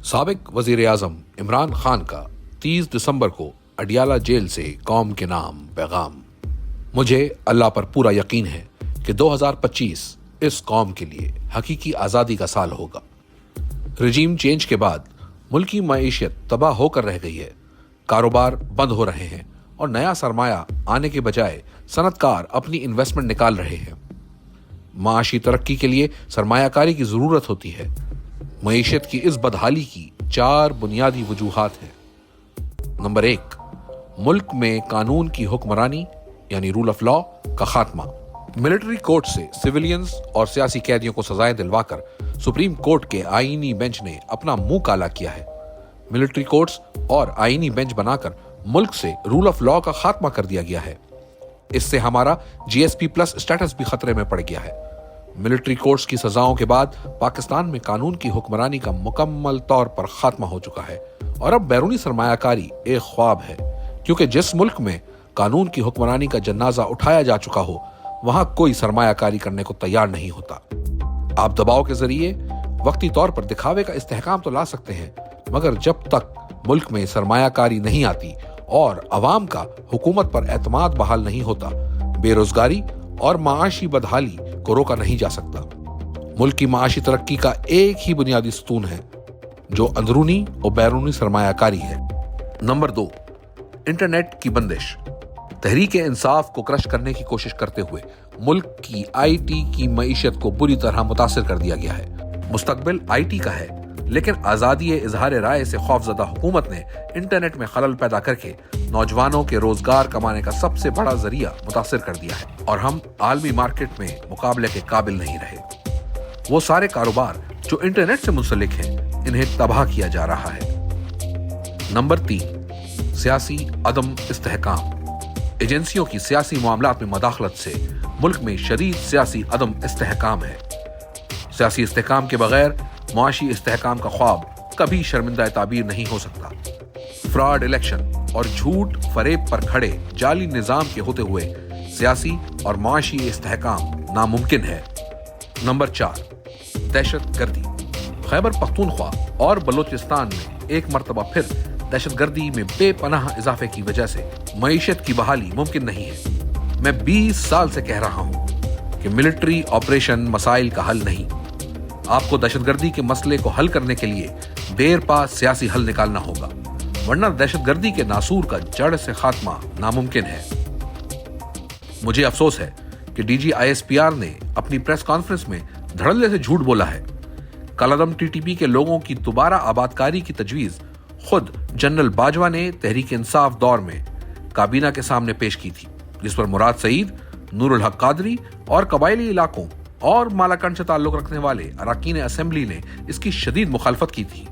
سابق وزیر اعظم عمران خان کا 30 دسمبر کو اڈیالہ جیل سے قوم کے نام پیغام۔ مجھے اللہ پر پورا یقین ہے کہ 2025 اس قوم کے لیے حقیقی آزادی کا سال ہوگا۔ رجیم چینج کے بعد ملکی معیشت تباہ ہو کر رہ گئی ہے، کاروبار بند ہو رہے ہیں اور نیا سرمایہ آنے کے بجائے صنعت کار اپنی انویسٹمنٹ نکال رہے ہیں۔ معاشی ترقی کے لیے سرمایہ کاری کی ضرورت ہوتی ہے۔ معیشت کی اس بدحالی کی 4 بنیادی وجوہات ہیں۔ نمبر 1، ملک میں قانون کی حکمرانی یعنی رول آف لا کا خاتمہ۔ ملٹری کورٹ سے سویلینز اور سیاسی قیدیوں کو سزائیں دلوا کر سپریم کورٹ کے آئینی بینچ نے اپنا منہ کالا کیا ہے۔ ملٹری کورٹس اور آئینی بینچ بنا کر ملک سے رول آف لا کا خاتمہ کر دیا گیا ہے۔ اس سے ہمارا GSP+ اسٹیٹس بھی خطرے میں پڑ گیا ہے۔ ملٹری کورٹس کی سزاؤں کے بعد پاکستان میں قانون کی حکمرانی کا مکمل طور پر خاتمہ ہو چکا ہے اور اب بیرونی سرمایہ کاری ایک خواب ہے، کیونکہ جس ملک میں قانون کی حکمرانی کا جنازہ اٹھایا جا چکا ہو وہاں کوئی سرمایہ کاری کرنے کو تیار نہیں ہوتا۔ آپ دباؤ کے ذریعے وقتی طور پر دکھاوے کا استحکام تو لا سکتے ہیں، مگر جب تک ملک میں سرمایہ کاری نہیں آتی اور عوام کا حکومت پر اعتماد بحال نہیں ہوتا، بے روزگاری اور معاشی بدحالی کو روکا نہیں جا سکتا۔ ملک کی معاشی ترقی کا ایک ہی بنیادی ستون ہے جو اندرونی اور بیرونی سرمایہ کاری ہے۔ نمبر 2، انٹرنیٹ کی بندش۔ تحریک انصاف کو کرش کرنے کی کوشش کرتے ہوئے ملک کی IT کی معیشت کو بری طرح متاثر کر دیا گیا ہے۔ مستقبل IT کا ہے، لیکن آزادی اظہار رائے سے خوفزدہ حکومت نے انٹرنیٹ میں خلل پیدا کر کے نوجوانوں کے روزگار کمانے کا سب سے بڑا ذریعہ متاثر کر دیا ہے اور ہم عالمی مارکیٹ میں مقابلے کے قابل نہیں رہے۔ وہ سارے کاروبار جو انٹرنیٹ سے منسلک ہیں انہیں تباہ کیا جا رہا ہے۔ نمبر 3، سیاسی عدم استحکام۔ ایجنسیوں کی سیاسی معاملات میں مداخلت سے ملک میں شدید سیاسی عدم استحکام ہے۔ سیاسی استحکام کے بغیر معاشی استحکام کا خواب کبھی شرمندہ تعبیر نہیں ہو سکتا۔ فراڈ الیکشن اور جھوٹ فریب پر کھڑے جعلی نظام کے ہوتے ہوئے سیاسی اور معاشی استحکام ناممکن ہے۔ نمبر 4، دہشت گردی۔ خیبر پختونخوا اور بلوچستان میں ایک مرتبہ پھر دہشت گردی میں بے پناہ اضافے کی وجہ سے معیشت کی بحالی ممکن نہیں ہے۔ میں 20 سال سے کہہ رہا ہوں کہ ملٹری آپریشن مسائل کا حل نہیں۔ آپ کو دہشت گردی کے مسئلے کو حل کرنے کے لیے دیر پا سیاسی حل نکالنا ہوگا، ورنہ دہشت گردی کے ناسور کا جڑ سے خاتمہ ناممکن ہے۔ مجھے افسوس ہے کہ DG ISPR نے اپنی پریس کانفرنس میں دھڑلے سے جھوٹ بولا ہے۔ کالعدم TTP کے لوگوں کی دوبارہ آباد کاری کی تجویز خود جنرل باجوہ نے تحریک انصاف دور میں کابینہ کے سامنے پیش کی تھی، جس پر مراد سعید، نور الحق قادری اور قبائلی علاقوں اور مالاکنڈ سے تعلق رکھنے والے اراکین اسمبلی نے اس کی شدید مخالفت کی تھی۔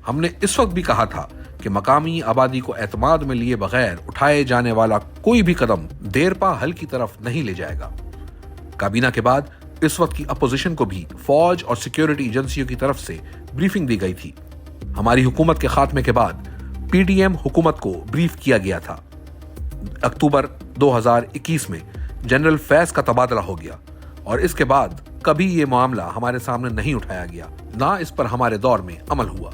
ہم نے اس وقت بھی کہا تھا کہ مقامی آبادی کو اعتماد میں لیے بغیر اٹھائے جانے والا کوئی بھی قدم دیر پا حل کی طرف نہیں لے جائے گا۔ کابینہ کے بعد اس وقت کی اپوزیشن کو بھی فوج اور سیکیورٹی ایجنسیوں کی طرف سے بریفنگ دی گئی تھی۔ ہماری حکومت کے خاتمے کے بعد PDM حکومت کو بریف کیا گیا تھا۔ اکتوبر 2021 میں جنرل فیض کا تبادلہ ہو گیا اور اس کے بعد کبھی یہ معاملہ ہمارے سامنے نہیں اٹھایا گیا، نہ اس پر ہمارے دور میں عمل ہوا۔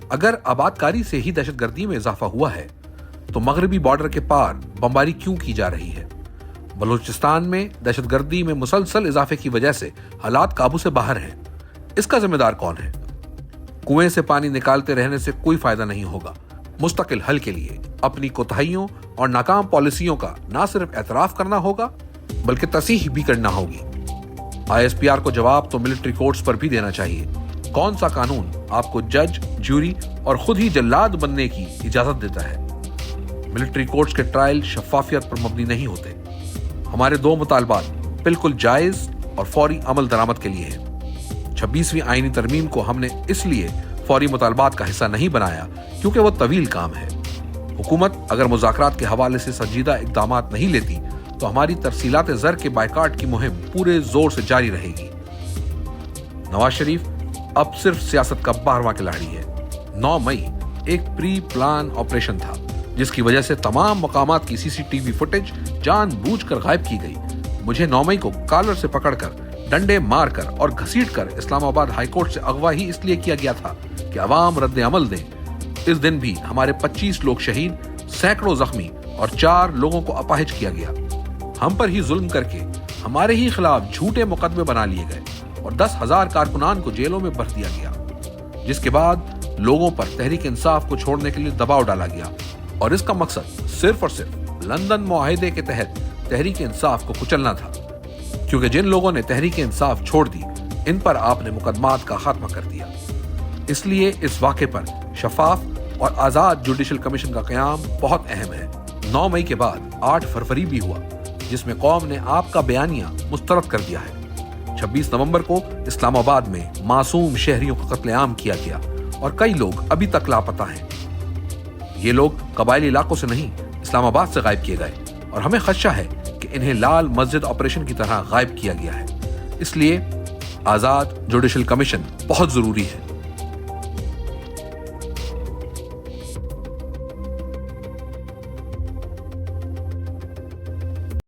اگر آباد کاری سے ہی دہشت گردی میں اضافہ ہوا ہے تو مغربی بارڈر کے پار بمباری کیوں کی جا رہی ہے؟ بلوچستان میں دہشت گردی میں مسلسل اضافے کی وجہ سے حالات قابو سے باہر ہیں۔ اس کا ذمہ دار کون ہے؟ کنویں سے پانی نکالتے رہنے سے کوئی فائدہ نہیں ہوگا۔ مستقل حل کے لیے اپنی کوتاہیوں اور ناکام پالیسیوں کا نہ صرف اعتراف کرنا ہوگا بلکہ تصحیح بھی کرنا ہوگی۔ ISPR کو جواب تو ملٹری کورٹس پر بھی دینا چاہیے۔ کون سا قانون آپ کو جج، جوری اور خود ہی جلاد بننے کی اجازت دیتا ہے؟ ملٹری کورٹس کے ٹرائل شفافیت پر مبنی نہیں ہوتے۔ ہمارے 2 مطالبات بالکل جائز اور فوری عمل درآمد کے لیے ہیں۔ 26ویں آئینی ترمیم کو ہم نے اس لیے فوری مطالبات کا حصہ نہیں بنایا کیونکہ وہ طویل کام ہے۔ حکومت اگر مذاکرات کے حوالے سے سنجیدہ اقدامات نہیں لیتی تو ہماری ترسیلات زر کے بائیکاٹ کی مہم پورے زور سے جاری رہے گی۔ نواز شریف اب صرف سیاست کا 12واں کھلاڑی ہے۔ 9 مئی ایک پری پلان آپریشن تھا جس کی وجہ سے تمام مقامات کی CCTV فوٹیج جان بوجھ کر غائب کی گئی۔ مجھے 9 مئی کو کالر سے پکڑ کر ڈنڈے مار کر اور گھسیٹ کر اسلام آباد ہائی کورٹ سے اغوا ہی اس لیے کیا گیا تھا کہ عوام رد عمل دیں۔ اس دن بھی ہمارے 25 لوگ شہید، سینکڑوں زخمی اور 4 لوگوں کو اپاہج کیا گیا۔ ہم پر ہی ظلم کر کے ہمارے ہی خلاف جھوٹے مقدمے بنا لیے گئے اور 10,000 کارکنان کو جیلوں میں بھر دیا گیا، جس کے بعد لوگوں پر تحریک انصاف کو چھوڑنے کے لیے دباؤ ڈالا گیا، اور اس کا مقصد صرف اور صرف لندن معاہدے کے تحت تحریک انصاف کو کچلنا تھا، کیونکہ جن لوگوں نے تحریک انصاف چھوڑ دی ان پر آپ نے مقدمات کا خاتمہ کر دیا۔ اس لیے اس واقعے پر شفاف اور آزاد جوڈیشل کمیشن کا قیام بہت اہم ہے۔ 9 مئی کے بعد 8 فروری بھی ہوا، جس میں قوم نے آپ کا بیانیہ مسترد کر دیا ہے۔ 26 نومبر کو اسلام آباد میں معصوم شہریوں کا قتل عام کیا گیا اور کئی لوگ ابھی تک لاپتہ ہیں۔ یہ لوگ قبائلی علاقوں سے نہیں، اسلام آباد سے غائب کیے گئے، اور ہمیں خدشہ ہے کہ انہیں لال مسجد آپریشن کی طرح غائب کیا گیا ہے۔ اس لیے آزاد جوڈیشل کمیشن بہت ضروری ہے۔